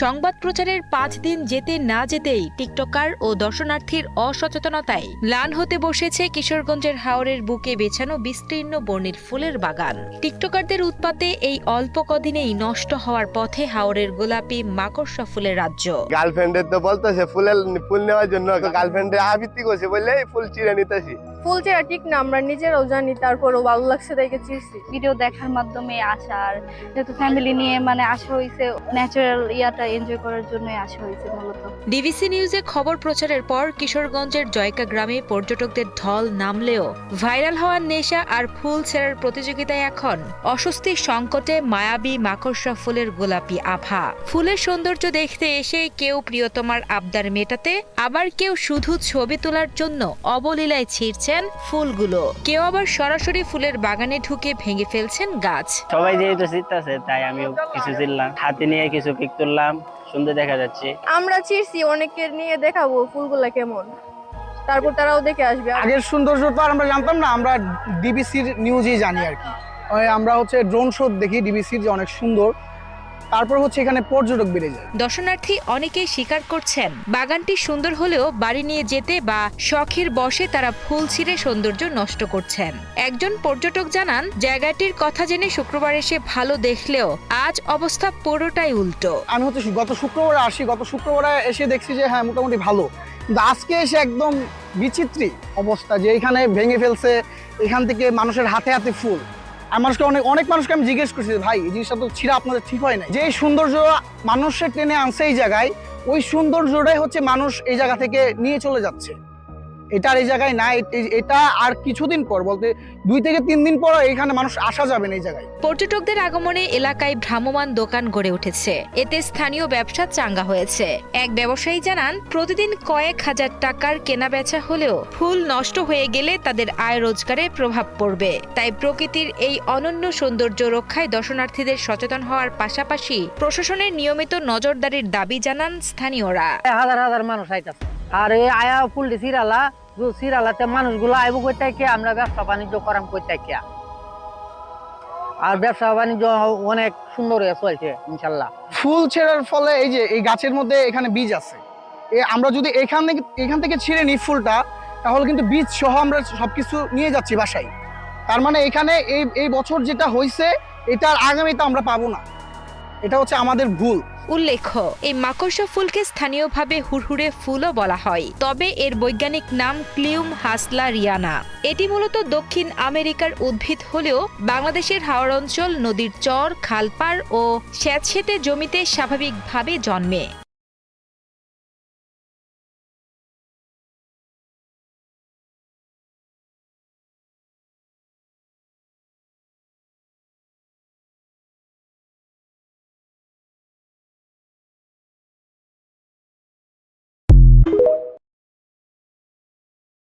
সংবাদ প্রচারের 5 দিন যেতে না যেতেই টিকটকার ও দর্শনার্থীর অসচেতনতায় ম্লান হতে বসেছে কিশোরগঞ্জের হাওরের বুকে বেছানো বিস্তীর্ণ বর্ণিল ফুলের বাগান। টিকটকারদের উৎপাতে এই অল্প কদিনেই নষ্ট হওয়ার পথে হাওরের গোলাপি মাকড়সা ফুলের রাজ্য। গার্লফ্রেন্ডের তো বলতেছে ফুল নেওয়ার জন্য, গার্লফ্রেন্ডের আবৃত্তি করছে বললে ফুল চিড়ে নিতেছি। ফুল চেরা ঠিক না, আমরা নিজেরাও জানি, তারপরও ভালো লাগছে দেখে চিরছি। ভিডিও দেখার মাধ্যমে আসার, যেহেতু ফ্যামিলি নিয়ে আসা হয়েছে, ন্যাচারাল ইয়াটা এনজয় করার জন্যই আসা হয়েছে মূলত। ডিবিসি নিউজে খবর প্রচারের পর কিশোরগঞ্জের জয়কা গ্রামে পর্যটকদের ঢল নামলেও ভাইরাল হওয়ার নেশা আর ফুল ছেঁড়ার প্রতিযোগিতায় এখন অস্বস্তির সংকটে মায়াবী মাকড়সা ফুলের গোলাপি আভা। ফুলের সৌন্দর্য দেখতে এসে কেউ প্রিয়তমার আবদার মেটাতে, আবার কেউ শুধু ছবি তোলার জন্য অবলীলায় ছিঁড়ছেন ফুলগুলো। কেউ আবার সরাসরি ফুলের বাগানে ঢুকে ভেঙে ফেলছেন গাছ। সবাই যেহেতু চিত্তাছে তাই আমিও কিছু চিনলাম, হাতে নিয়ে কিছু পিক তুললাম, সুন্দর দেখা যাচ্ছে। আমরা চিরছি, অনেকের নিয়ে দেখাবো ফুলগুলা কেমন, তারপর তারাও দেখে আসবে। আগের সৌন্দর্য তো আর আমরা জানতাম না, আমরা ডিবিসির নিউজই জানি আর কি। আমরা ড্রোন শো দেখি ডিবিসির যে অনেক সুন্দর, তারপর এখানে পর্যটক বেড়ে যায়। দর্শনার্থী অনেকেই স্বীকার করছেন বাগানটি সুন্দর হলেও বাড়ি নিয়ে যেতে বা শখের বশে তারা ফুল ছিঁড়ে সৌন্দর্য নষ্ট করছেন। একজন পর্যটক জানান, জায়গাটির কথা জেনে শুক্রবার এসে ভালো দেখলেও আজ অবস্থা পুরোটাই উল্টো। আমি গত শুক্রবারে আসি, গত শুক্রবারে এসে দেখছি যে হ্যাঁ মোটামুটি ভালো, কিন্তু আজকে এসে একদম বিচিত্রী অবস্থা, যে এখানে ভেঙে ফেলছে, এখান থেকে মানুষের হাতে হাতে ফুল। আর মানুষকে অনেক মানুষকে আমি জিজ্ঞেস করছি, ভাই এই জিনিসটা তো ছিঁড়া আপনাদের ঠিক হয় না। যে সৌন্দর্য মানুষের টেনে আনছে এই জায়গায়, ওই সৌন্দর্যটাই মানুষ এই জায়গা থেকে নিয়ে চলে যাচ্ছে। এটা আর এই জায়গায় না, এটা আর কিছুদিন পর, বলতে 2 থেকে 3 দিন পর এখানে মানুষ আসা যাবে না এই জায়গায়। পর্যটকদের আগমনে এলাকায় ভ্রাম্যমাণ দোকান গড়ে উঠেছে, এতে স্থানীয় ব্যবসা চাঙ্গা হয়েছে। এক ব্যবসায়ী জানান, প্রতিদিন কয়েক হাজার টাকার কেনা বেচা হলেও ফুল নষ্ট হয়ে গেলে তাদের আয় রোজগারে প্রভাব পড়বে। তাই প্রকৃতির এই অনন্য সৌন্দর্য রক্ষায় দর্শনার্থীদের সচেতন হওয়ার পাশাপাশি প্রশাসনের নিয়মিত নজরদারির দাবি জানান স্থানীয়রা। হাজার হাজার মানুষ আইতাছে, আর এই আয়া ফুল সিরালাতে মানুষগুলো আইব কই থেকে, আমরা ব্যবসা বাণিজ্য করাম কই থেকে, আর ব্যবসা বাণিজ্য অনেক সুন্দর হয়ে চলছে ইনশাল্লাহ। ফুল ছেঁড়ার ফলে এই গাছের মধ্যে এখানে বীজ আছে, আমরা যদি এখান থেকে ছিঁড়ে নিই ফুলটা, তাহলে কিন্তু বীজ সহ আমরা সবকিছু নিয়ে যাচ্ছি বাসায়। তার মানে এখানে এই বছর যেটা হয়েছে, এটার আগামীতে আমরা পাবো না, এটা আমাদের ভুল। উল্লেখ্য, এই মাকড়সা ফুলকে স্থানীয়ভাবে হুড়হুড়ে ফুলও বলা হয়, তবে এর বৈজ্ঞানিক নাম ক্লিউম হাসলারিয়ানা। এটি মূলত দক্ষিণ আমেরিকার উদ্ভিদ হলেও বাংলাদেশের হাওর অঞ্চল, নদীর চর, খালপাড় ও স্যাঁতসেঁতে জমিতে স্বাভাবিকভাবে জন্মে।